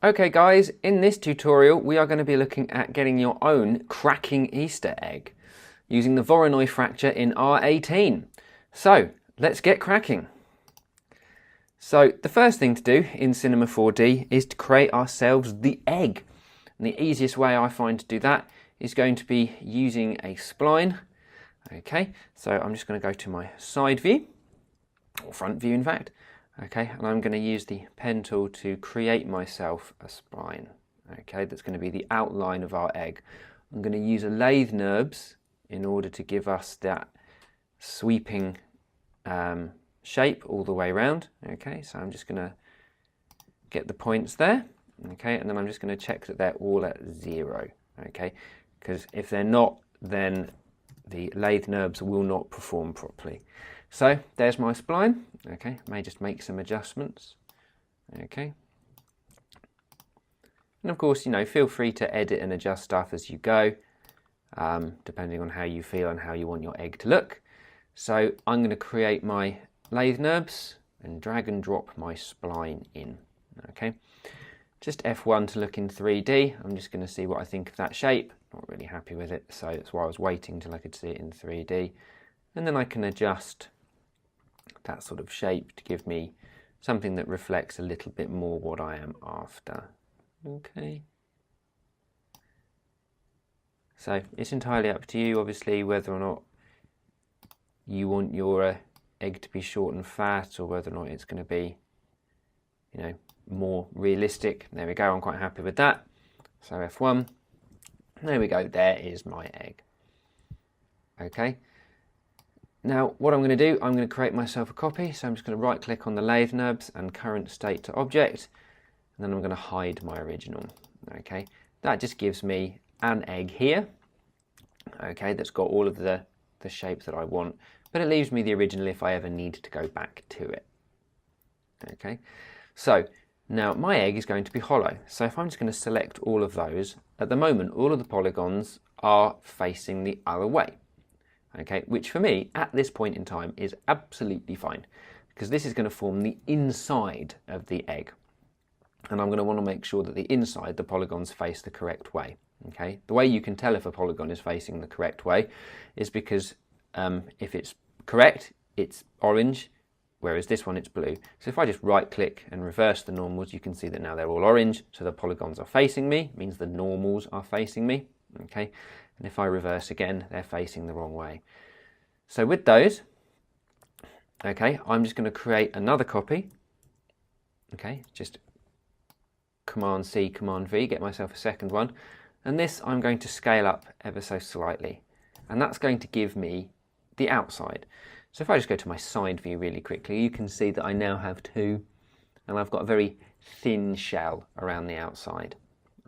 Okay guys, in this tutorial we are going to be looking at getting your own cracking Easter egg using the Voronoi fracture in R18. So let's get cracking. So the first thing to do in Cinema 4D is to create ourselves the egg. And the easiest way I find to do that is going to be using a spline. Okay, so I'm just going to go to my side view, or front view in fact. Okay, and I'm going to use the pen tool to create myself a spline. Okay, that's going to be the outline of our egg. I'm going to use a lathe NURBS in order to give us that sweeping shape all the way around. Okay, so I'm just going to get the points there. Okay, and then I'm just going to check that they're all at 0. Okay, because if they're not, then the lathe NURBS will not perform properly. So there's my spline. Okay, may just make some adjustments. Okay, and of course, feel free to edit and adjust stuff as you go, depending on how you feel and how you want your egg to look. So I'm going to create my lathe NURBS and drag and drop my spline in. Okay, just F1 to look in 3D. I'm just going to see what I think of that shape. Not really happy with it, so that's why I was waiting till I could see it in 3D. And then I can adjust that sort of shape to give me something that reflects a little bit more what I am after. Okay. So it's entirely up to you, obviously, whether or not you want your egg to be short and fat, or whether or not it's going to be, more realistic. There we go. I'm quite happy with that. So F1. There we go. There is my egg. Okay. Now what I'm going to do, I'm going to create myself a copy. So I'm just going to right click on the lathe NURBS and current state to object, and then I'm going to hide my original. Okay, that just gives me an egg here. Okay, that's got all of the shape that I want, but it leaves me the original if I ever need to go back to it. Okay, so now my egg is going to be hollow. So if I'm just going to select all of those, at the moment all of the polygons are facing the other way. Okay, which for me at this point in time is absolutely fine, because this is going to form the inside of the egg, and I'm going to want to make sure that the inside, the polygons face the correct way. Okay, the way you can tell if a polygon is facing the correct way is because if it's correct, it's orange, whereas this one it's blue. So if I just right click and reverse the normals, you can see that now they're all orange, so the polygons are facing me, means the normals are facing me. Okay, and if I reverse again, they're facing the wrong way. So with those, okay, I'm just going to create another copy. Okay, just Command C, Command V, get myself a second one. And this I'm going to scale up ever so slightly. And that's going to give me the outside. So if I just go to my side view really quickly, you can see that I now have two, and I've got a very thin shell around the outside,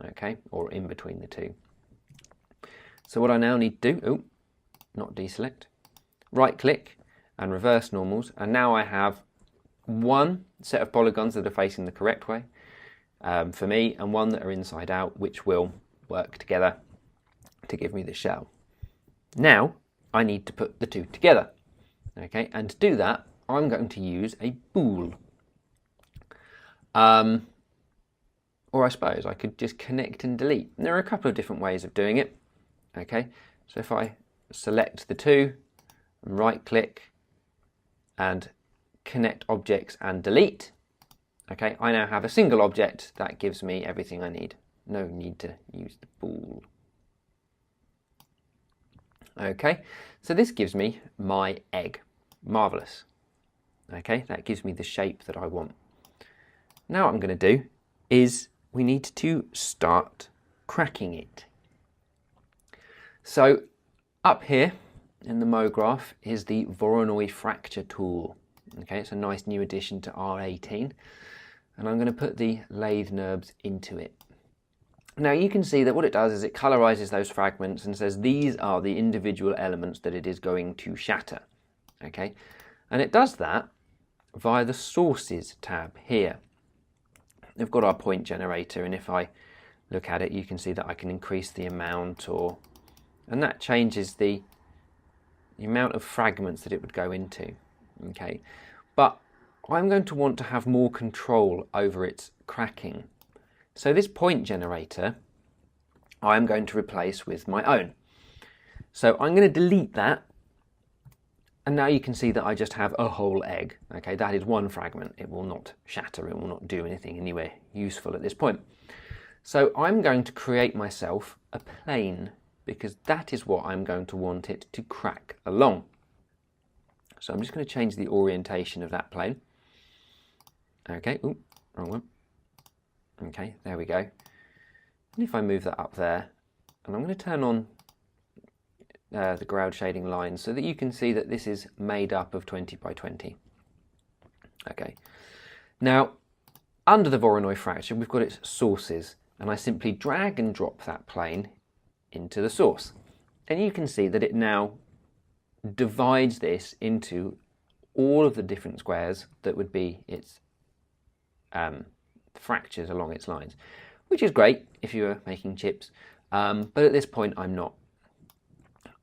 okay, or in between the two. So what I now need to do, not deselect, right click and reverse normals, and now I have one set of polygons that are facing the correct way for me, and one that are inside out, which will work together to give me the shell. Now I need to put the two together. Okay, and to do that, I'm going to use a bool. Or I suppose I could just connect and delete. And there are a couple of different ways of doing it. Okay, so if I select the two, and right click and connect objects and delete, okay, I now have a single object that gives me everything I need. No need to use the bool. Okay, so this gives me my egg. Marvellous. Okay, that gives me the shape that I want. Now what I'm going to do is we need to start cracking it. So up here in the MoGraph is the Voronoi fracture tool. Okay, it's a nice new addition to R18, and I'm going to put the lathe NURBS into it. Now you can see that what it does is it colorizes those fragments and says these are the individual elements that it is going to shatter. Okay, and it does that via the sources tab here. We've got our point generator, and if I look at it, you can see that I can increase the amount, and that changes the amount of fragments that it would go into. Okay, but I'm going to want to have more control over its cracking. So this point generator, I'm going to replace with my own. So I'm going to delete that. And now you can see that I just have a whole egg. Okay, that is one fragment. It will not shatter. It will not do anything anywhere useful at this point. So I'm going to create myself a plane, because that is what I'm going to want it to crack along. So I'm just going to change the orientation of that plane. Okay, ooh, wrong one. Okay, there we go. And if I move that up there, and I'm going to turn on the ground shading lines so that you can see that this is made up of 20 by 20. Okay, now under the Voronoi fracture we've got its sources, and I simply drag and drop that plane into the source, and you can see that it now divides this into all of the different squares that would be its fractures along its lines, which is great if you were making chips, but at this point I'm not.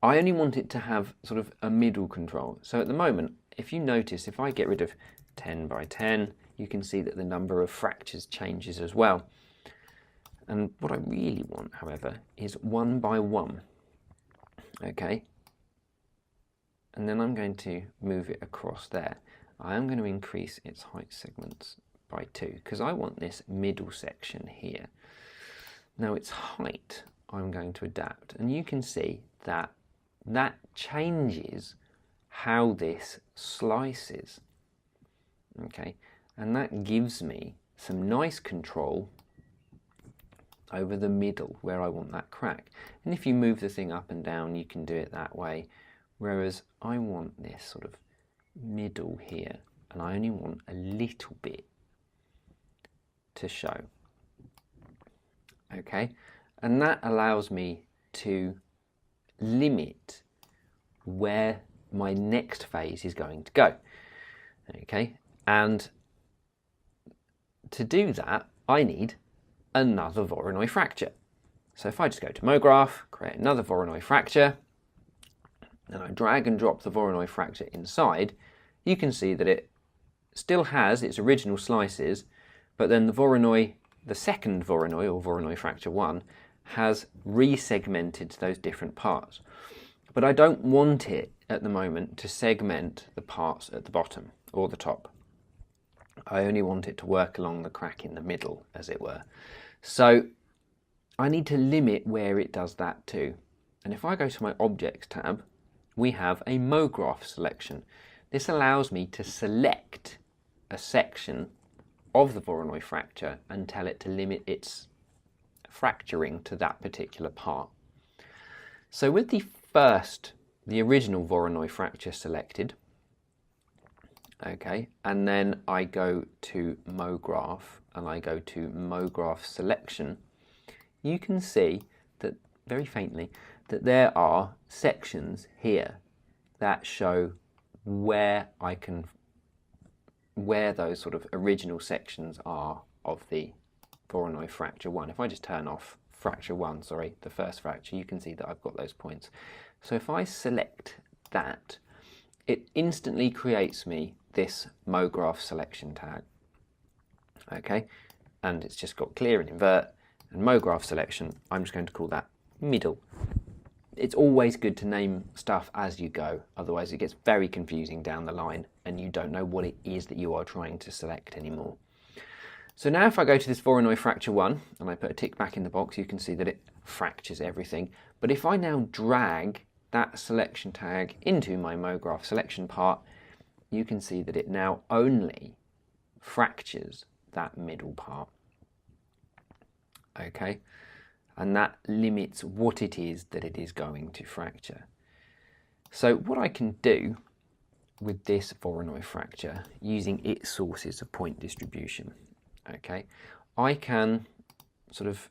I only want it to have sort of a middle control. So at the moment, if you notice, if I get rid of 10 by 10, you can see that the number of fractures changes as well. And what I really want, however, is 1 by 1. Okay. And then I'm going to move it across there. I am going to increase its height segments by 2 because I want this middle section here. Now its height I'm going to adapt, and you can see that that changes how this slices. Okay, and that gives me some nice control over the middle where I want that crack. And if you move the thing up and down, you can do it that way, whereas I want this sort of middle here, and I only want a little bit to show. Okay, and that allows me to limit where my next phase is going to go. Okay, and to do that I need another Voronoi fracture. So if I just go to MoGraph, create another Voronoi fracture, and I drag and drop the Voronoi fracture inside, you can see that it still has its original slices, but then the second Voronoi, or Voronoi fracture 1, has resegmented those different parts. But I don't want it at the moment to segment the parts at the bottom or the top. I only want it to work along the crack in the middle, as it were. So I need to limit where it does that too. And if I go to my Objects tab, we have a MoGraph Selection. This allows me to select a section of the Voronoi fracture and tell it to limit its fracturing to that particular part. So with the original Voronoi fracture selected, okay, and then I go to MoGraph and I go to MoGraph Selection, you can see that very faintly that there are sections here that show where those sort of original sections are of the Voronoi fracture 1. If I just turn off fracture 1, sorry, the first fracture, you can see that I've got those points. So if I select that, it instantly creates me this MoGraph Selection tag. Okay, and it's just got clear and invert and MoGraph Selection. I'm just going to call that middle. It's always good to name stuff as you go, otherwise it gets very confusing down the line and you don't know what it is that you are trying to select anymore. So now if I go to this Voronoi fracture 1 and I put a tick back in the box, you can see that it fractures everything. But if I now drag that selection tag into my MoGraph Selection part, you can see that it now only fractures that middle part. Okay, and that limits what it is that it is going to fracture. So what I can do with this Voronoi fracture, using its sources of point distribution, okay, I can sort of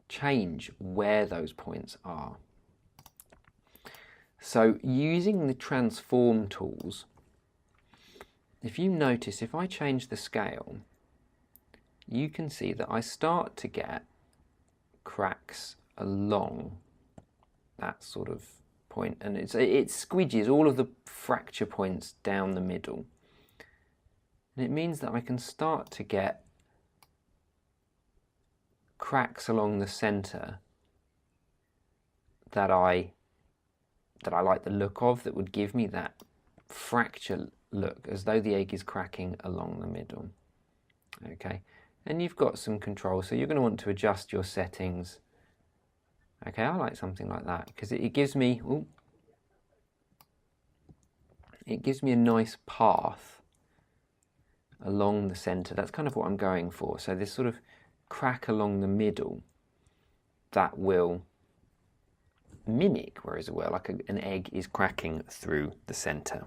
change where those points are. So using the transform tools, if you notice, if I change the scale, you can see that I start to get cracks along that sort of point, and it squidges all of the fracture points down the middle. And it means that I can start to get cracks along the center that I like the look of, that would give me that fracture look, as though the egg is cracking along the middle. Okay, and you've got some control, so you're going to want to adjust your settings. Okay, I like something like that because it gives me, it gives me a nice path along the center. That's kind of what I'm going for. So this sort of crack along the middle, that will mimic, whereas well, like an egg is cracking through the center.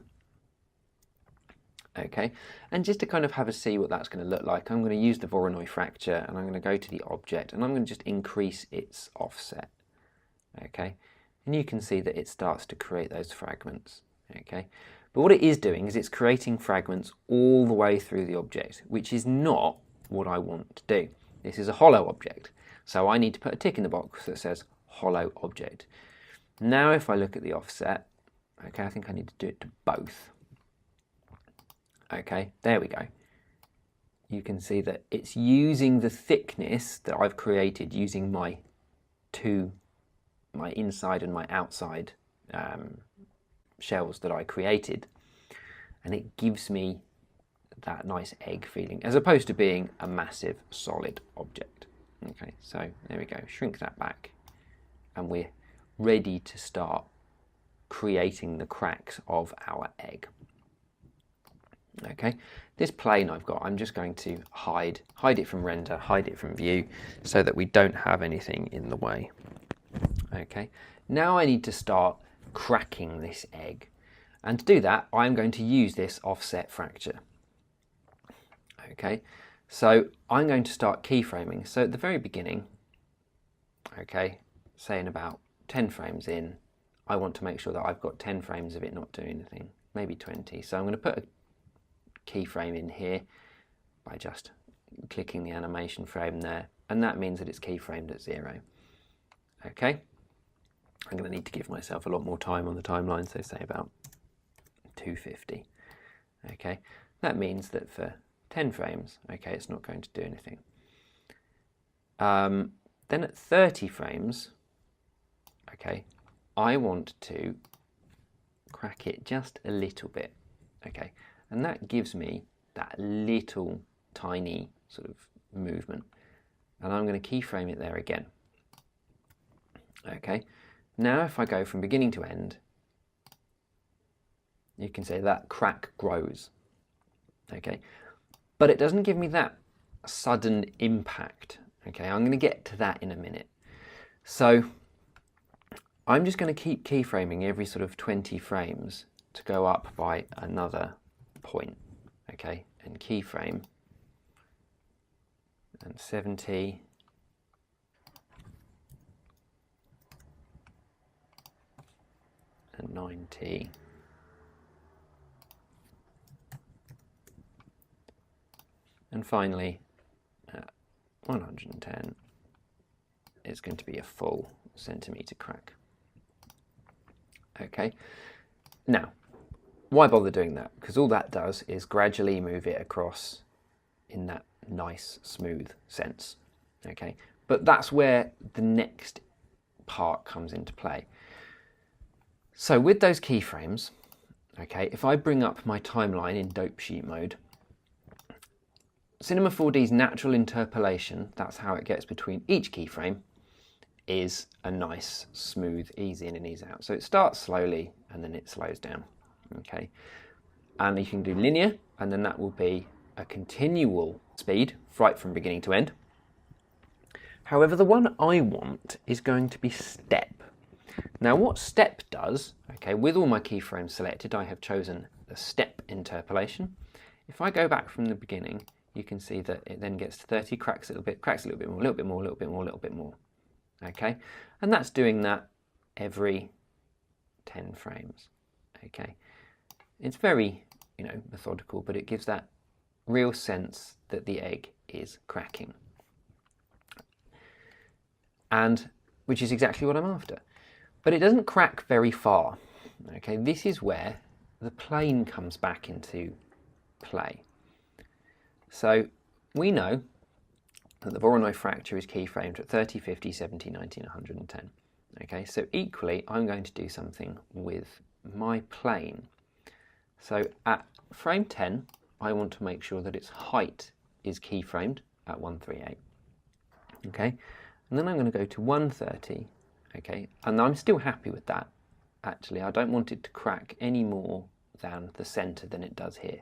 Okay, and just to kind of have a see what that's going to look like, I'm going to use the Voronoi fracture, and I'm going to go to the object, and I'm going to just increase its offset. Okay, and you can see that it starts to create those fragments. Okay, but what it is doing is it's creating fragments all the way through the object, which is not what I want to do. This is a hollow object, so I need to put a tick in the box that says hollow object. Now if I look at the offset, okay, I think I need to do it to both. Okay, there we go. You can see that it's using the thickness that I've created using my inside and my outside shells that I created, and it gives me that nice egg feeling as opposed to being a massive solid object. Okay, so there we go, shrink that back, and we're ready to start creating the cracks of our egg. Okay, this plane I've got, I'm just going to hide it from render, hide it from view, so that we don't have anything in the way. Okay, now I need to start cracking this egg, and to do that I'm going to use this offset fracture. Okay, so I'm going to start keyframing. So at the very beginning, okay, say in about 10 frames in, I want to make sure that I've got 10 frames of it not doing anything, maybe 20. So I'm going to put a keyframe in here by just clicking the animation frame there, and that means that it's keyframed at 0. Okay, I'm going to need to give myself a lot more time on the timeline, so say about 250. Okay, that means that for 10 frames, okay, it's not going to do anything. Then at 30 frames, okay, I want to crack it just a little bit. Okay, and that gives me that little tiny sort of movement, and I'm going to keyframe it there again. Okay, now if I go from beginning to end, you can say that crack grows. Okay, but it doesn't give me that sudden impact. Okay, I'm going to get to that in a minute. So I'm just going to keep keyframing every sort of 20 frames to go up by another point. Okay, and keyframe, and 70, and 90, and finally 110 is going to be a full centimetre crack. Okay, now why bother doing that? Because all that does is gradually move it across in that nice smooth sense. Okay, but that's where the next part comes into play. So with those keyframes, okay, if I bring up my timeline in dope sheet mode, Cinema 4D's natural interpolation, that's how it gets between each keyframe, is a nice, smooth, ease in and ease out. So it starts slowly and then it slows down. Okay, and you can do linear, and then that will be a continual speed right from beginning to end. However, the one I want is going to be step. Now what step does, okay, with all my keyframes selected, I have chosen the step interpolation. If I go back from the beginning, you can see that it then gets to 30, cracks a little bit, cracks a little bit more, a little bit more, a little bit more, a little bit more. Okay, and that's doing that every 10 frames. Okay, it's very, methodical, but it gives that real sense that the egg is cracking, and which is exactly what I'm after. But it doesn't crack very far. Okay, this is where the plane comes back into play. So we know that the Voronoi fracture is keyframed at 30, 50, 70, 90 and 110. Okay, so equally I'm going to do something with my plane. So at frame 10 I want to make sure that its height is keyframed at 138. Okay, and then I'm going to go to 130. Okay, and I'm still happy with that. Actually, I don't want it to crack any more than the center than it does here.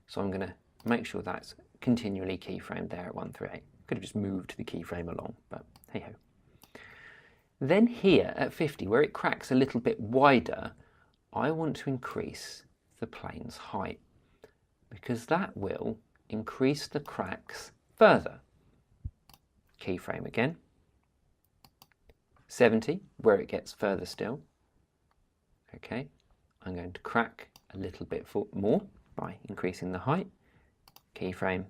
So I'm going to make sure that's continually keyframed there at 138. Could have just moved the keyframe along, but hey ho. Then here at 50, where it cracks a little bit wider, I want to increase the plane's height because that will increase the cracks further. Keyframe again. 70, where it gets further still. Okay, I'm going to crack a little bit more by increasing the height. Keyframe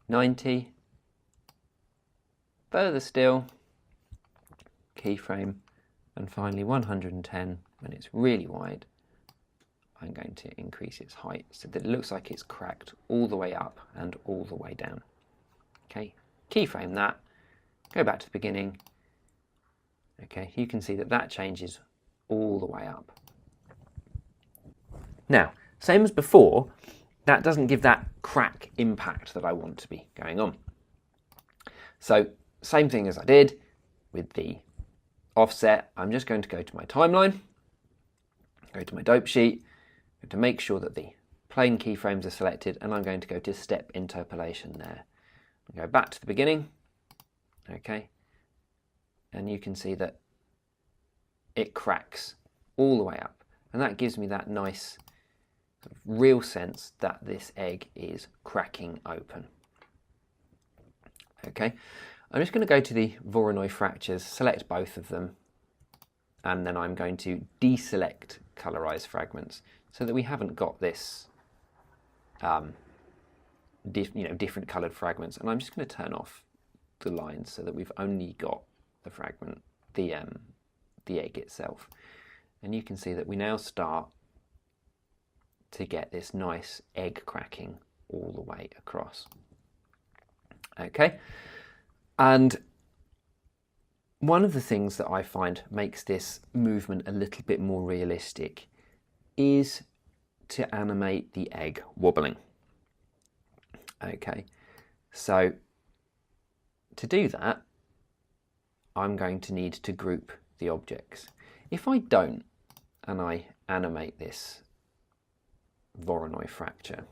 90, further still, keyframe, and finally 110 when it's really wide. I'm going to increase its height so that it looks like it's cracked all the way up and all the way down. Okay, keyframe that, go back to the beginning. Okay, you can see that that changes all the way up. Now, same as before, that doesn't give that crack impact that I want to be going on. So, same thing as I did with the offset, I'm just going to go to my timeline, go to my dope sheet, to make sure that the plane keyframes are selected, and I'm going to go to step interpolation there. I'll go back to the beginning, okay, and you can see that it cracks all the way up, and that gives me that nice sort of real sense that this egg is cracking open. Okay, I'm just going to go to the Voronoi fractures, select both of them, and then I'm going to deselect colorize fragments so that we haven't got this different colored fragments, and I'm just going to turn off the lines so that we've only got the fragment, the egg itself. And you can see that we now start to get this nice egg cracking all the way across. Okay, and one of the things that I find makes this movement a little bit more realistic is to animate the egg wobbling. Okay, so to do that, I'm going to need to group the objects. If I don't, and I animate this Voronoi fracture,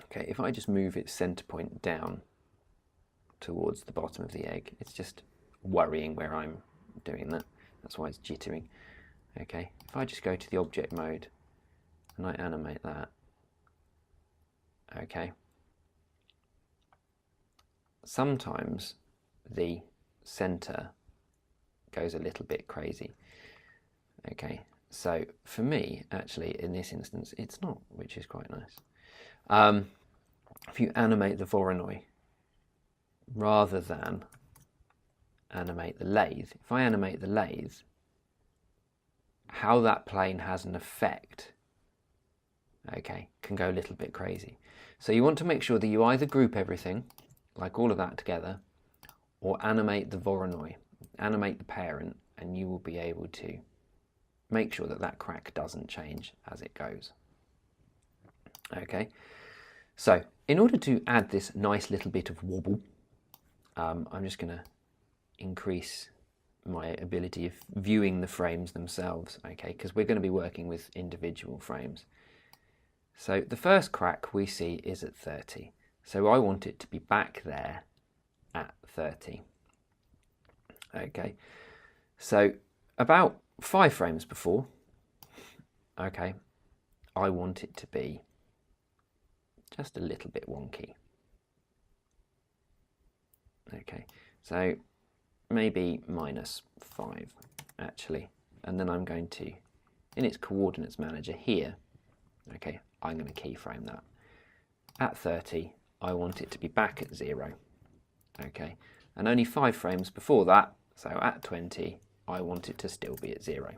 okay, if I just move its center point down towards the bottom of the egg, it's just worrying where I'm doing that. That's why it's jittering. Okay, if I just go to the object mode and I animate that, okay, sometimes the center goes a little bit crazy. Okay, so for me, actually, in this instance, it's not, which is quite nice. If you animate the Voronoi rather than animate the lathe, if I animate the lathe, how that plane has an effect, okay, can go a little bit crazy. So you want to make sure that you either group everything, like all of that together, or animate the Voronoi, animate the parent, and you will be able to make sure that that crack doesn't change as it goes. Okay, so in order to add this nice little bit of wobble, I'm just going to increase my ability of viewing the frames themselves, okay, because we're going to be working with individual frames. So the first crack we see is at 30, so I want it to be back there at 30. Okay, so about 5 frames before, okay, I want it to be just a little bit wonky. Okay, so maybe -5 actually, and then I'm going to, in its coordinates manager here, okay, I'm going to keyframe that. At 30, I want it to be back at 0, okay, and only 5 frames before that, so at 20, I want it to still be at 0.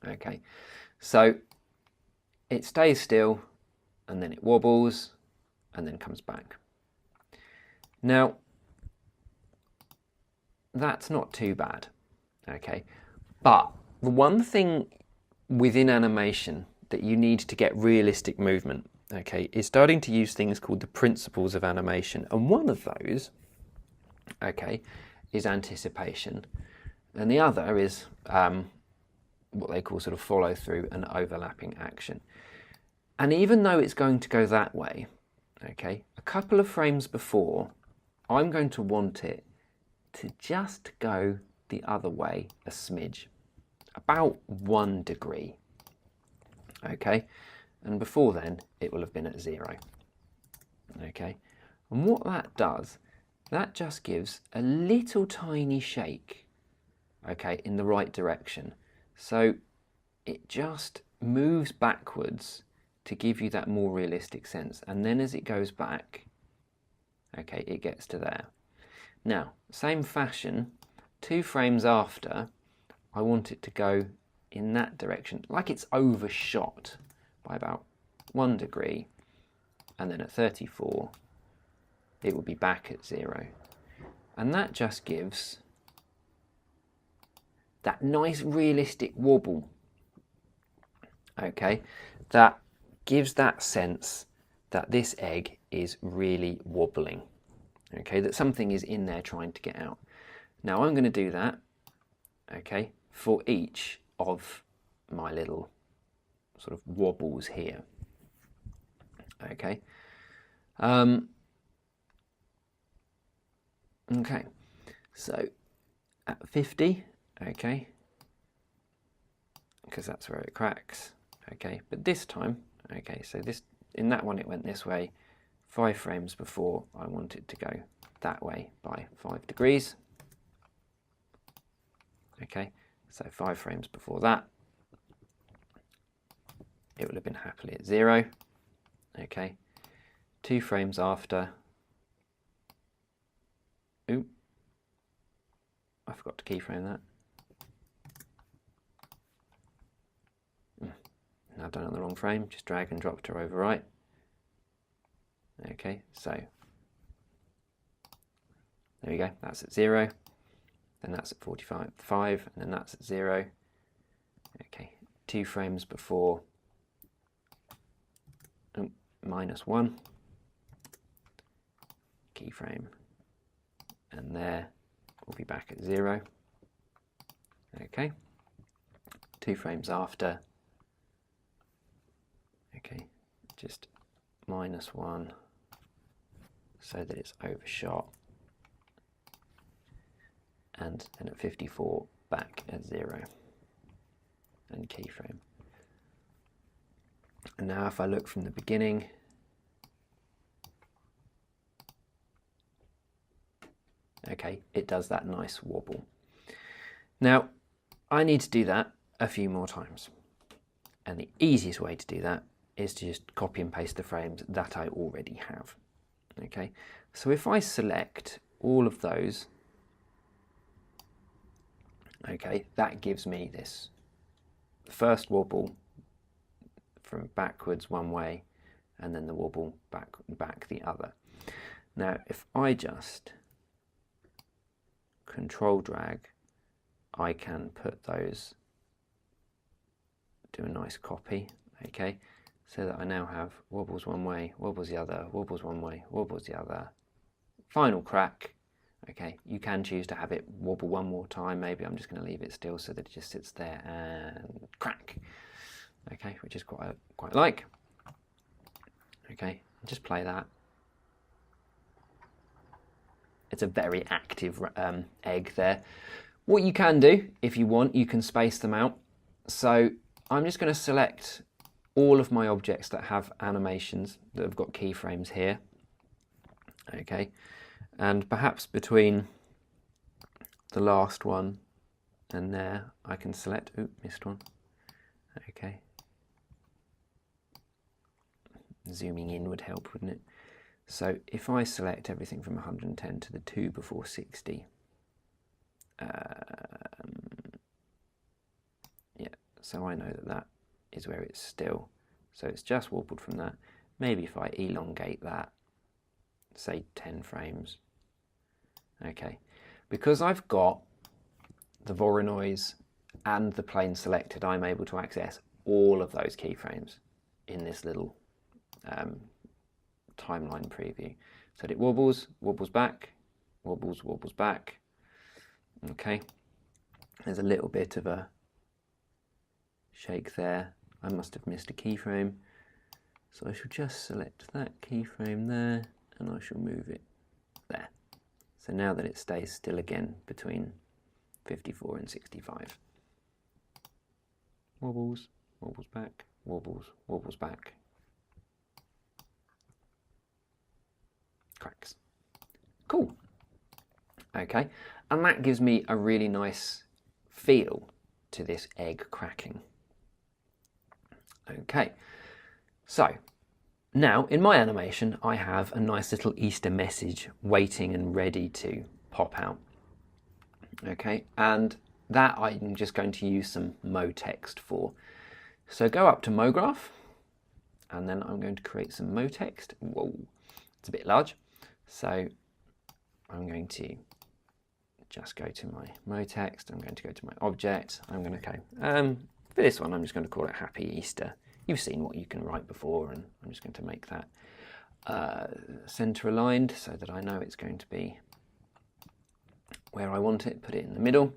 Okay, so it stays still, and then it wobbles, and then comes back. Now, that's not too bad, okay? But the one thing within animation that you need to get realistic movement, okay, is starting to use things called the principles of animation. And one of those, okay, is anticipation. And the other is what they call sort of follow through and overlapping action. And even though it's going to go that way, okay, a couple of frames before, I'm going to want it to just go the other way a smidge, about 1 degree, okay? And before then, it will have been at 0, okay? And what that does, that just gives a little tiny shake, okay, in the right direction. So it just moves backwards to give you that more realistic sense. And then as it goes back, okay, it gets to there. Now, same fashion, 2 frames after, I want it to go in that direction, like it's overshot by about 1 degree. And then at 34, it will be back at 0. And that just gives that nice realistic wobble, okay, that gives that sense that this egg is really wobbling, okay, that something is in there trying to get out. Now I'm going to do that, okay, for each of my little sort of wobbles here, okay. Okay, so at 50, okay, because that's where it cracks, okay, but this time, okay, so this, in that one it went this way, 5 frames before I want it to go that way by 5 degrees, okay, so 5 frames before that, it will have been happily at 0, okay, 2 frames after, ooh, I forgot to keyframe that. I've done it on the wrong frame, just drag and drop to overwrite. Okay, so there we go, that's at 0, then that's at 45, 5, and then that's at 0. Okay, 2 frames before, -1, keyframe, and there we'll be back at 0. Okay, 2 frames after, okay, just -1 so that it's overshot, and then at 54 back at 0 and keyframe. And now if I look from the beginning, okay, it does that nice wobble. Now I need to do that a few more times, and the easiest way to do that is to just copy and paste the frames that I already have. Okay, so if I select all of those, okay, that gives me this first wobble from backwards one way, and then the wobble back the other. Now if I just control drag, I can put those, do a nice copy, okay, so that I now have wobbles one way, wobbles the other, wobbles one way, wobbles the other, final crack. Okay, you can choose to have it wobble one more time. Maybe I'm just going to leave it still so that it just sits there and crack. Okay, which is quite like. Okay, just play that. It's a very active egg there. What you can do, if you want, you can space them out. So I'm just going to select all of my objects that have animations, that have got keyframes here. Okay, and perhaps between the last one and there, I can select, ooh, missed one. Okay, zooming in would help, wouldn't it? So if I select everything from 110 to the 2 before 60, yeah, so I know that that is where it's still. So it's just wobbled from that. Maybe if I elongate that, say 10 frames, Okay, because I've got the Voronois and the plane selected, I'm able to access all of those keyframes in this little timeline preview. So it wobbles, wobbles back, wobbles, wobbles back. Okay, there's a little bit of a shake there. I must have missed a keyframe. So I shall just select that keyframe there and I shall move it there. So now that it stays still again between 54 and 65. Wobbles, wobbles back, wobbles, wobbles back. Cracks. Cool. Okay, and that gives me a really nice feel to this egg cracking. Okay, so now in my animation I have a nice little Easter message waiting and ready to pop out. Okay, and that I'm just going to use some Mo text for. So go up to MoGraph and then I'm going to create some Mo text. Whoa, it's a bit large. So I'm going to just go to my Mo text. I'm going to go to my object. I'm going to go, for this one, I'm just going to call it Happy Easter. You've seen what you can write before, and I'm just going to make that center aligned so that I know it's going to be where I want it. Put it in the middle.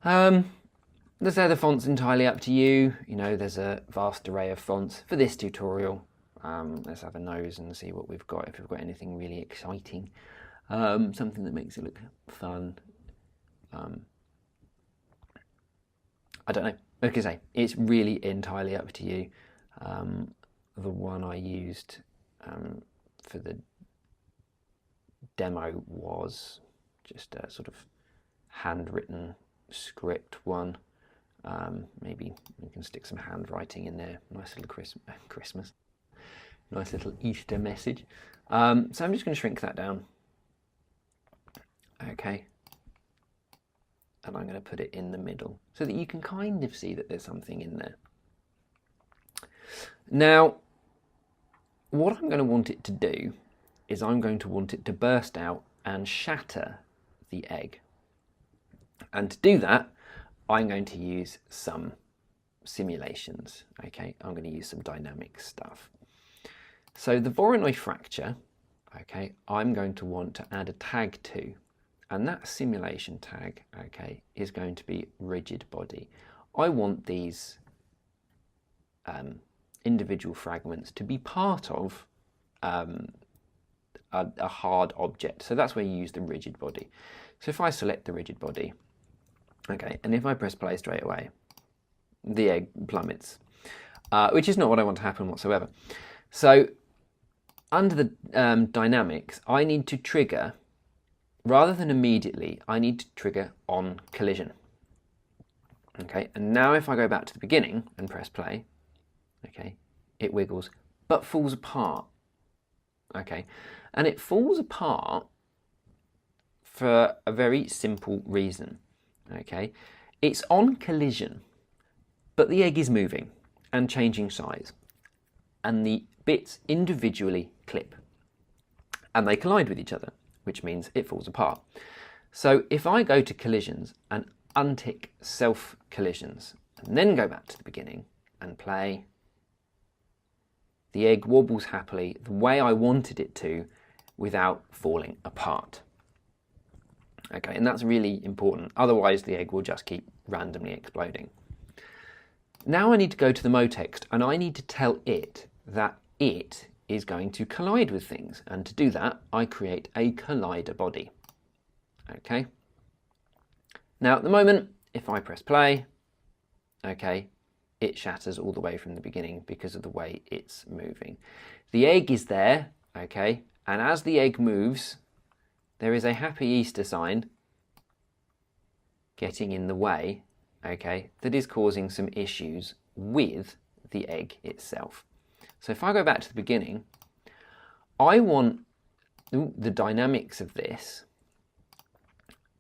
The font's entirely up to you. You know, there's a vast array of fonts for this tutorial. Let's have a nose and see what we've got, if we've got anything really exciting. Something that makes it look fun. I don't know. Like I say, it's really entirely up to you. The one I used for the demo was just a sort of handwritten script one. Maybe we can stick some handwriting in there. Nice little Christmas. Nice little Easter message. So I'm just going to shrink that down. Okay. And I'm going to put it in the middle so that you can kind of see that there's something in there. Now, what I'm going to want it to do is I'm going to want it to burst out and shatter the egg. And to do that, I'm going to use some simulations. Okay, I'm going to use some dynamic stuff. So the Voronoi fracture, okay, I'm going to want to add a tag to. And that simulation tag, okay, is going to be rigid body. I want these individual fragments to be part of a hard object. So that's where you use the rigid body. So if I select the rigid body, okay, and if I press play straight away, the egg plummets, which is not what I want to happen whatsoever. So under the dynamics, I need to trigger, rather than immediately, I need to trigger on collision. Okay, and now if I go back to the beginning and press play, okay, it wiggles, but falls apart. Okay, and it falls apart for a very simple reason. Okay, it's on collision, but the egg is moving and changing size, and the bits individually clip, and they collide with each other, which means it falls apart. So if I go to collisions and untick self collisions and then go back to the beginning and play, the egg wobbles happily the way I wanted it to without falling apart. Okay, and that's really important. Otherwise the egg will just keep randomly exploding. Now I need to go to the Mo text and I need to tell it that it is going to collide with things, and to do that I create a collider body. Okay, now at the moment if I press play, okay, it shatters all the way from the beginning because of the way it's moving. The egg is there, okay, and as the egg moves there is a Happy Easter sign getting in the way, okay, that is causing some issues with the egg itself. So if I go back to the beginning, I want the dynamics of this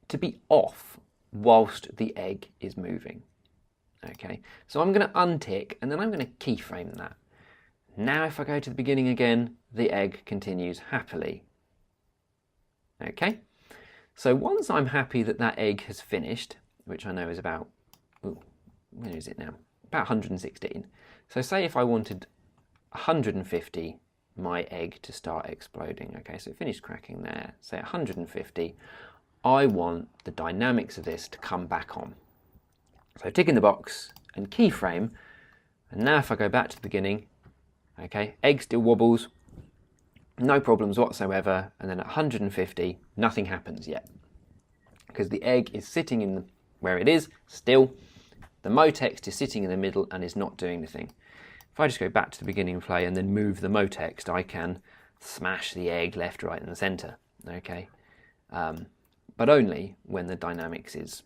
to be off whilst the egg is moving. Okay, so I'm going to untick and then I'm going to keyframe that. Now if I go to the beginning again, the egg continues happily. Okay, So once I'm happy that that egg has finished, which I know is about, ooh, where is it now? About 116. So say if I wanted 150 my egg to start exploding, okay, so it finished cracking there, say 150, I want the dynamics of this to come back on. So tick in the box and keyframe, and now if I go back to the beginning, okay, egg still wobbles, no problems whatsoever, and then at 150, nothing happens yet, because the egg is sitting in where it is, still. The MoText is sitting in the middle and is not doing the thing. If I just go back to the beginning play and then move the MoText, I can smash the egg left, right, and centre, okay? But only when the dynamics is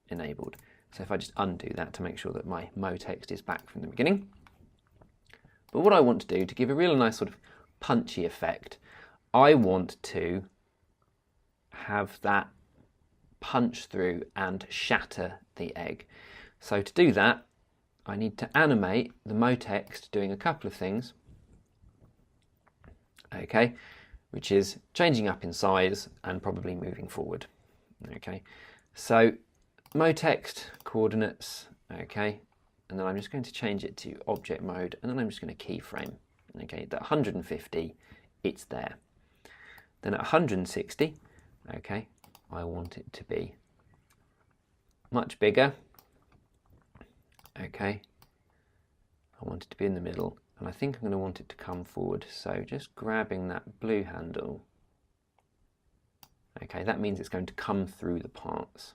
enabled. So if I just undo that to make sure that my MoText is back from the beginning. But what I want to do, to give a real nice sort of punchy effect, I want to have that punch through and shatter the egg. So to do that, I need to animate the MoText doing a couple of things, okay, which is changing up in size and probably moving forward, okay. So MoText coordinates, okay, and then I'm just going to change it to object mode, and then I'm just going to keyframe, okay, at 150, it's there. Then at 160, okay, I want it to be much bigger. Okay, I want it to be in the middle, and I think I'm going to want it to come forward, so just grabbing that blue handle, okay, that means it's going to come through the parts,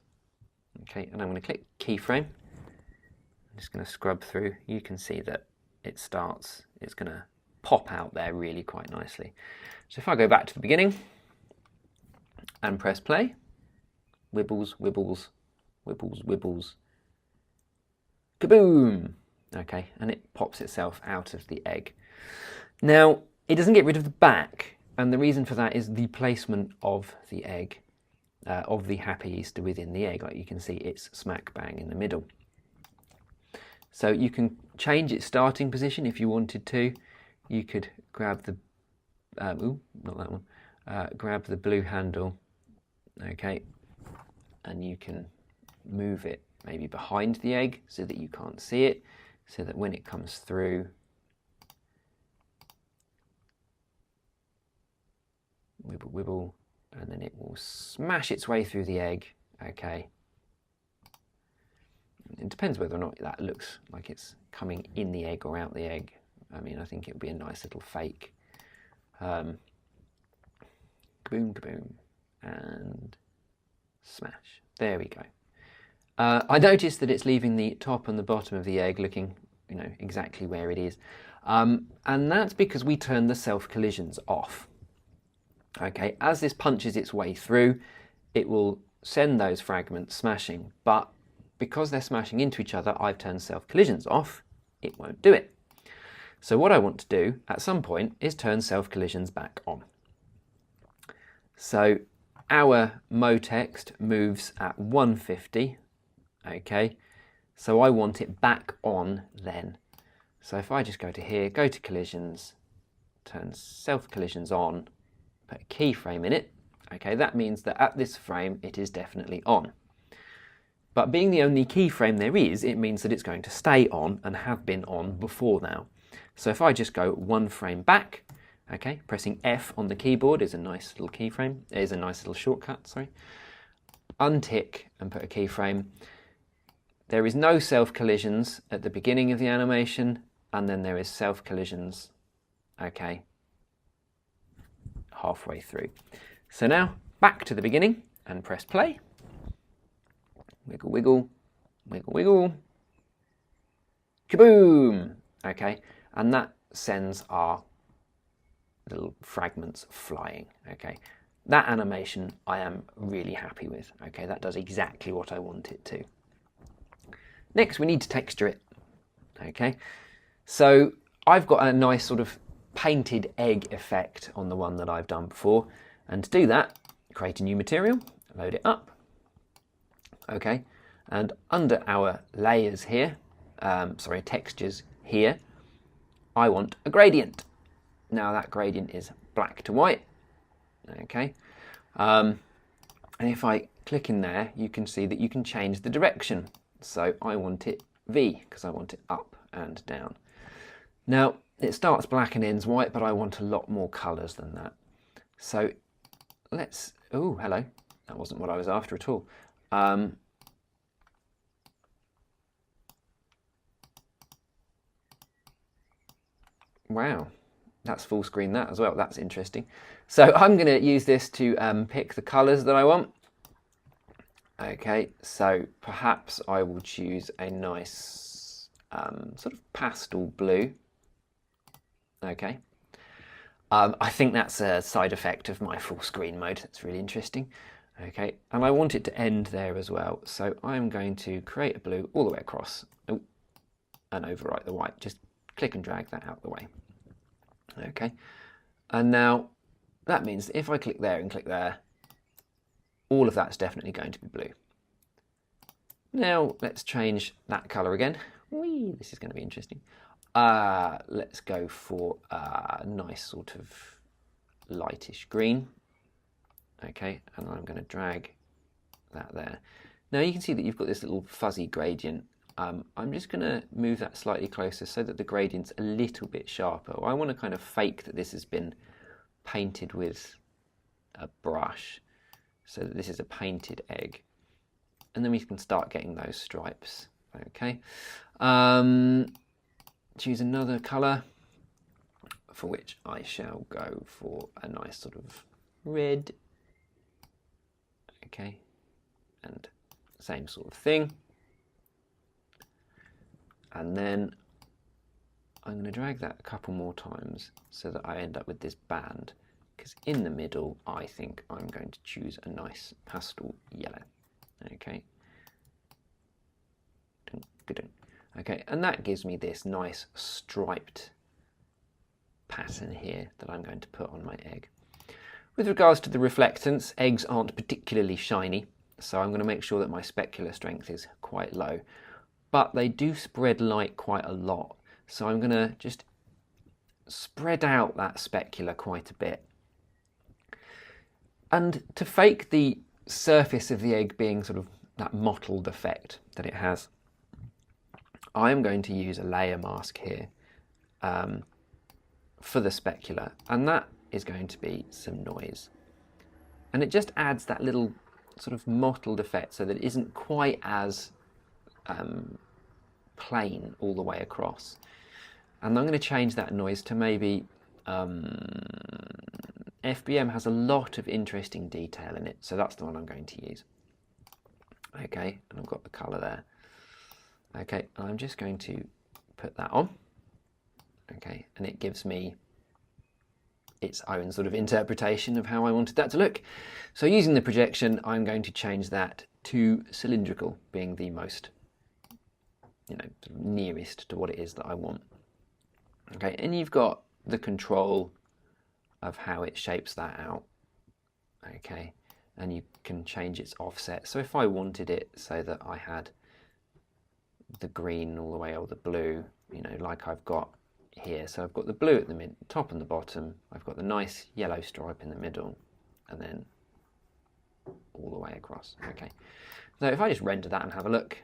okay, and I'm going to click keyframe, I'm just going to scrub through, you can see that it starts, it's going to pop out there really quite nicely. So if I go back to the beginning and press play, wibbles, wibbles, wibbles, wibbles, kaboom! Okay, and it pops itself out of the egg. Now, it doesn't get rid of the back, and the reason for that is the placement of the egg, of the Happy Easter within the egg. Like you can see, it's smack bang in the middle. So you can change its starting position if you wanted to. You could grab the, ooh, not that one, grab the blue handle, okay, and you can move it maybe behind the egg so that you can't see it, so that when it comes through, wibble wibble, and then it will smash its way through the egg, okay. It depends whether or not that looks like it's coming in the egg or out the egg. I mean, I think it would be a nice little fake. Kaboom, kaboom, and smash. There we go. I noticed that it's leaving the top and the bottom of the egg looking, you know, exactly where it is. And that's because we turned the self-collisions off. Okay, as this punches its way through, it will send those fragments smashing, but because they're smashing into each other, I've turned self-collisions off, it won't do it. So what I want to do at some point is turn self-collisions back on. So our MoText moves at 150, okay, so I want it back on then. So if I just go to here, go to collisions, turn self-collisions on, put a keyframe in it, okay, that means that at this frame it is definitely on. But being the only keyframe there is, it means that it's going to stay on and have been on before now. So if I just go one frame back, okay, pressing F on the keyboard is a nice little keyframe, is a nice little shortcut, sorry. Untick and put a keyframe. There is no self-collisions at the beginning of the animation, and then there is self-collisions, okay, halfway through. So now back to the beginning and press play. Wiggle, wiggle, wiggle, wiggle. Kaboom! Okay, and that sends our little fragments flying, okay. That animation I am really happy with, okay, that does exactly what I want it to. Next we need to texture it, okay. So I've got a nice sort of painted egg effect on the one that I've done before, and to do that, create a new material, load it up, okay, and under our layers here, textures here, I want a gradient. Now that gradient is black to white, okay, And if I click in there, you can see that you can change the direction. So I want it V because I want it up and down. Now it starts black and ends white, but I want a lot more colours than that. So let's, oh, hello. That wasn't what I was after at all. Wow, that's full screen that as well. That's interesting. So I'm going to use this to pick the colours that I want. Okay, so perhaps I will choose a nice sort of pastel blue. Okay. I think that's a side effect of my full screen mode. That's really interesting. Okay, and I want it to end there as well. So I'm going to create a blue all the way across. Oh, and overwrite the white. Just click and drag that out the way. Okay, and now that means that if I click there and click there, all of that's definitely going to be blue. Now let's change that colour again. Whee, this is going to be interesting. Let's go for a nice sort of lightish green. Okay, and I'm going to drag that there. Now you can see that you've got this little fuzzy gradient. I'm just going to move that slightly closer so that the gradient's a little bit sharper. I want to kind of fake that this has been painted with a brush so that this is a painted egg. And then we can start getting those stripes. Okay. Choose another colour, for which I shall go for a nice sort of red. Okay, and same sort of thing. And then I'm going to drag that a couple more times so that I end up with this band, because in the middle I think I'm going to choose a nice pastel yellow. Okay. Okay, and that gives me this nice striped pattern here that I'm going to put on my egg. With regards to the reflectance, eggs aren't particularly shiny, so I'm going to make sure that my specular strength is quite low. But they do spread light quite a lot, so I'm going to just spread out that specular quite a bit. And to fake the surface of the egg being sort of that mottled effect that it has, I'm going to use a layer mask here for the specular, and that is going to be some noise. And it just adds that little sort of mottled effect so that it isn't quite as plain all the way across. And I'm going to change that noise to maybe, FBM has a lot of interesting detail in it, so that's the one I'm going to use. Okay, and I've got the colour there. Okay, I'm just going to put that on. Okay, and it gives me its own sort of interpretation of how I wanted that to look. So using the projection, I'm going to change that to cylindrical, being the most, sort of nearest to what it is that I want. Okay, and you've got the control of how it shapes that out. Okay, and you can change its offset. So if I wanted it so that I had the green all the way, or the blue, like I've got here. So I've got the blue at the top and the bottom. I've got the nice yellow stripe in the middle, and then all the way across. Okay. So if I just render that and have a look,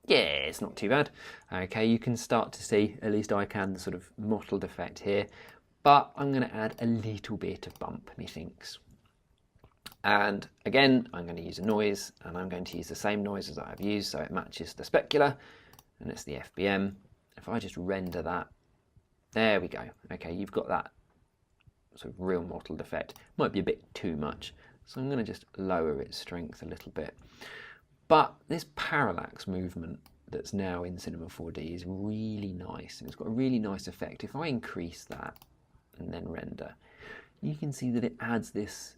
yeah, it's not too bad. Okay, you can start to see, at least I can, the sort of mottled effect here. But I'm going to add a little bit of bump, methinks. And again, I'm going to use a noise, and I'm going to use the same noise as I've used, so it matches the specular, and it's the FBM. If I just render that, there we go. Okay, you've got that sort of real mottled effect. Might be a bit too much, so I'm going to just lower its strength a little bit. But this parallax movement that's now in Cinema 4D is really nice, and it's got a really nice effect. If I increase that and then render, you can see that it adds this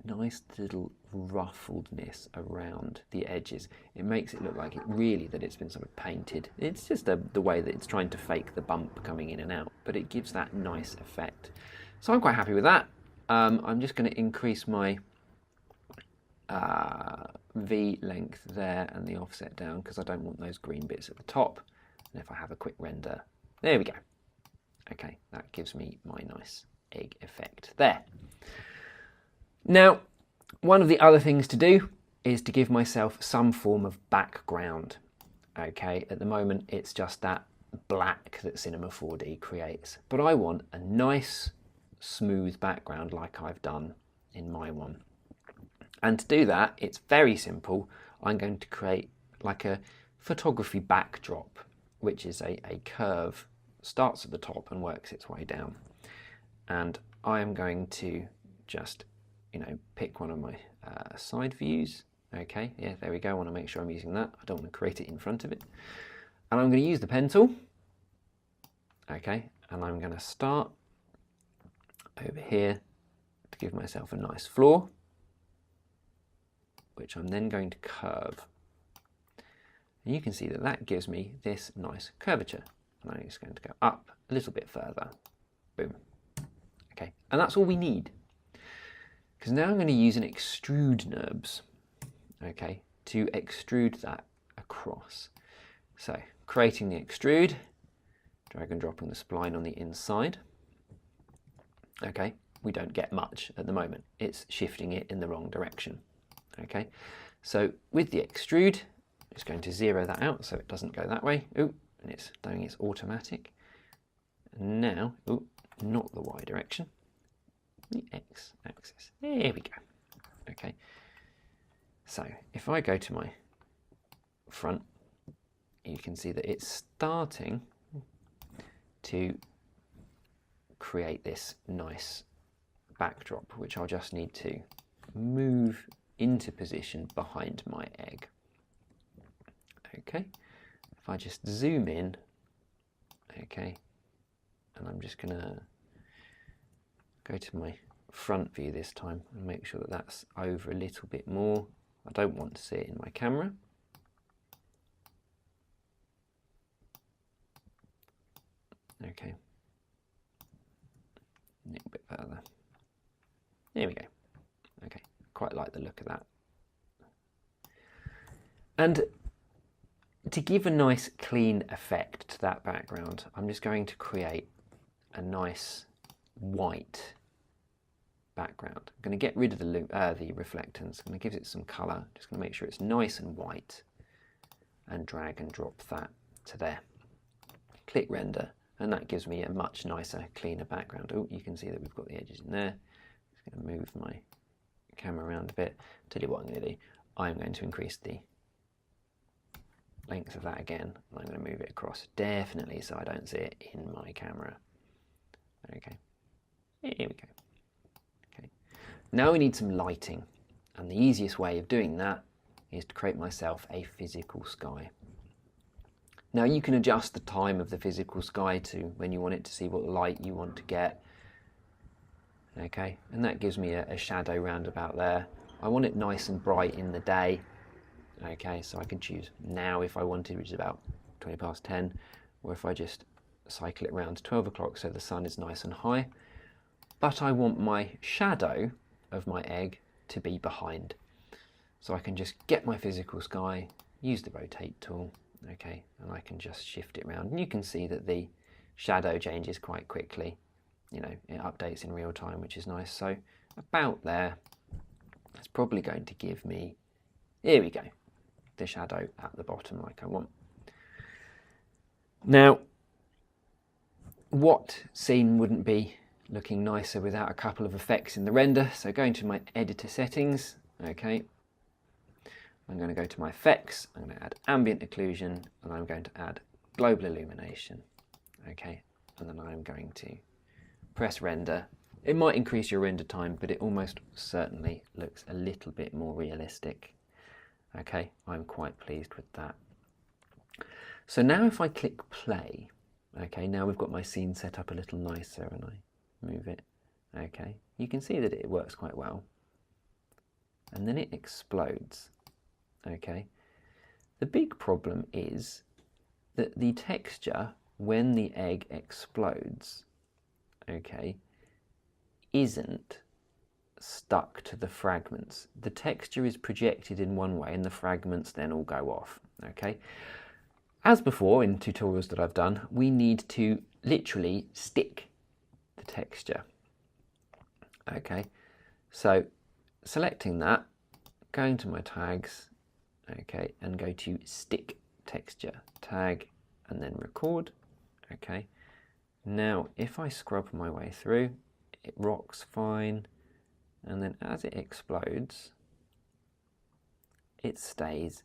nice little ruffledness around the edges. It makes it look like it's been sort of painted. It's just the way that it's trying to fake the bump coming in and out, but it gives that nice effect. So I'm quite happy with that. I'm just going to increase my V length there and the offset down, because I don't want those green bits at the top. And if I have a quick render, there we go. Okay, that gives me my nice egg effect there. Now, One of the other things to do is to give myself some form of background. Okay, at the moment it's just that black that Cinema 4D creates, but I want a nice smooth background like I've done in my one. And to do that, it's very simple. I'm going to create like a photography backdrop, which is a curve, starts at the top and works its way down. And I am going to just, pick one of my side views. Okay, yeah, there we go. I want to make sure I'm using that. I don't want to create it in front of it. And I'm going to use the pen tool. Okay, and I'm going to start over here to give myself a nice floor, which I'm then going to curve. And you can see that that gives me this nice curvature. And I'm just going to go up a little bit further. Boom. Okay, and that's all we need. Because now I'm going to use an extrude NURBS, okay, to extrude that across. So, creating the extrude, drag and dropping the spline on the inside. Okay, we don't get much at the moment. It's shifting it in the wrong direction. Okay, so with the extrude, I'm just going to zero that out so it doesn't go that way. Ooh, and it's doing its automatic. And now, ooh, not the Y direction, the X axis. There we go. Okay, so if I go to my front, you can see that it's starting to create this nice backdrop, which I'll just need to move into position behind my egg. Okay, if I just zoom in, okay, and I'm just gonna go to my front view this time and make sure that that's over a little bit more. I don't want to see it in my camera. Okay, a little bit further. There we go. Okay, quite like the look of that. And to give a nice clean effect to that background, I'm just going to create a nice white background. I'm going to get rid of the reflectance. I'm going to give it some colour. Just going to make sure it's nice and white, and drag and drop that to there. Click render, and that gives me a much nicer, cleaner background. Oh, you can see that we've got the edges in there. Just going to move my camera around a bit. Tell you what I'm going to do. I'm going to increase the length of that again. I'm going to move it across, definitely so I don't see it in my camera. Okay, here we go. Okay, now we need some lighting, and the easiest way of doing that is to create myself a physical sky. Now you can adjust the time of the physical sky to when you want it to see what light you want to get. Okay, and that gives me a shadow round about there. I want it nice and bright in the day. Okay, so I can choose now if I wanted, which is about 20 past 10, or if I just cycle it around to 12 o'clock so the sun is nice and high. But I want my shadow of my egg to be behind. So I can just get my physical sky, use the rotate tool, okay, and I can just shift it around. And you can see that the shadow changes quite quickly. You know, it updates in real time, which is nice. So about there, that's probably going to give me, here we go, the shadow at the bottom like I want. Now, what scene wouldn't be looking nicer without a couple of effects in the render? So going to my editor settings, okay, I'm going to go to my effects, I'm going to add ambient occlusion, and I'm going to add global illumination, okay, and then I'm going to press render. It might increase your render time, but it almost certainly looks a little bit more realistic. Okay, I'm quite pleased with that. So now if I click play, okay, now we've got my scene set up a little nicer and I move it, okay, you can see that it works quite well. And then it explodes, okay. The big problem is that the texture, when the egg explodes, okay, isn't stuck to the fragments. The texture is projected in one way and the fragments then all go off, okay? As before in tutorials that I've done, we need to literally stick the texture, okay? So selecting that, going to my tags, okay, and go to stick texture, tag, and then record, okay. Now, if I scrub my way through, it rocks fine, and then as it explodes, it stays,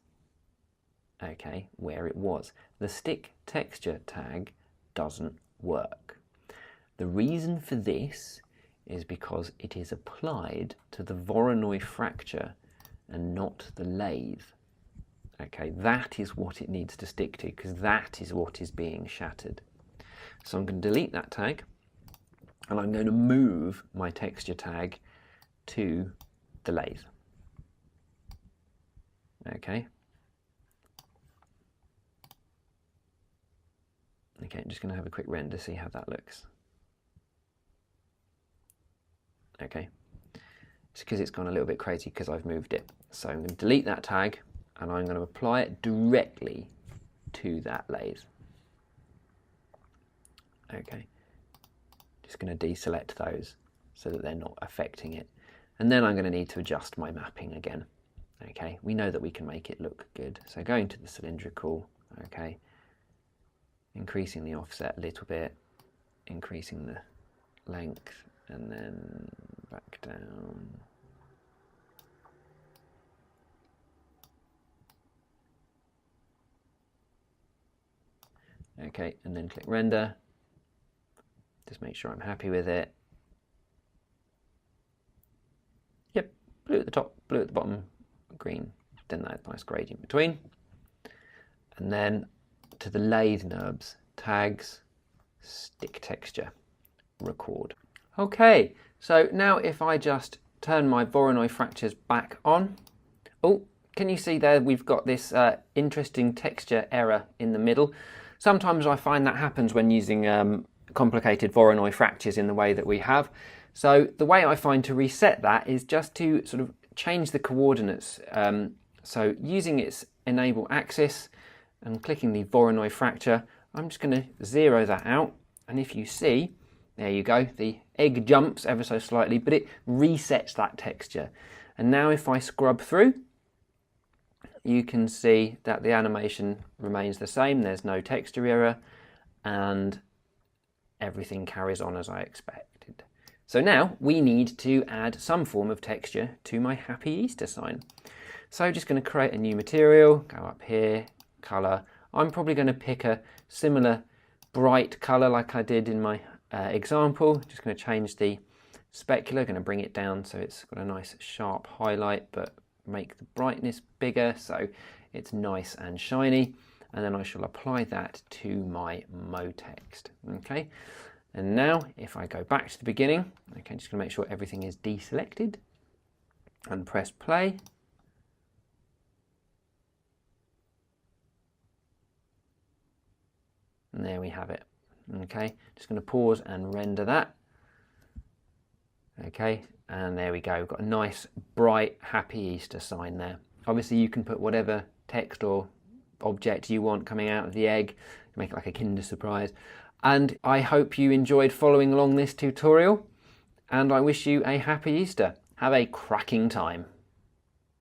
okay, where it was. The stick texture tag doesn't work. The reason for this is because it is applied to the Voronoi fracture and not the lathe. Okay, that is what it needs to stick to, because that is what is being shattered. So I'm going to delete that tag, and I'm going to move my texture tag to the lathe. Okay. Okay, I'm just going to have a quick render, see how that looks. Okay, it's because it's gone a little bit crazy because I've moved it. So I'm going to delete that tag, and I'm going to apply it directly to that lathe. Okay, just going to deselect those so that they're not affecting it. And then I'm going to need to adjust my mapping again. Okay, we know that we can make it look good. So going to the cylindrical, okay, increasing the offset a little bit, increasing the length, and then back down. Okay, and then click render. Just make sure I'm happy with it. Yep, blue at the top, blue at the bottom, green, then that nice gradient between. And then to the lathe NURBS, tags, stick texture, record. Okay, so now if I just turn my Voronoi fractures back on, oh, can you see there we've got this interesting texture error in the middle. Sometimes I find that happens when using complicated Voronoi fractures in the way that we have. So the way I find to reset that is just to sort of change the coordinates. So using its enable axis and clicking the Voronoi fracture, I'm just going to zero that out. And if you see, there you go, the egg jumps ever so slightly, but it resets that texture. And now if I scrub through, you can see that the animation remains the same. There's no texture error, and everything carries on as I expected. So now we need to add some form of texture to my Happy Easter sign. So just going to create a new material, go up here, color. I'm probably going to pick a similar bright color like I did in my example. Just going to change the specular, going to bring it down so it's got a nice sharp highlight, but make the brightness bigger so it's nice and shiny. And then I shall apply that to my Mo text. Okay, and now if I go back to the beginning, okay, just going to make sure everything is deselected and press play. And there we have it. Okay, just going to pause and render that. Okay, and there we go. We've got a nice, bright, Happy Easter sign there. Obviously, you can put whatever text or object you want coming out of the egg, make it like a Kinder Surprise. And I hope you enjoyed following along this tutorial, and I wish you a Happy Easter. Have a cracking time.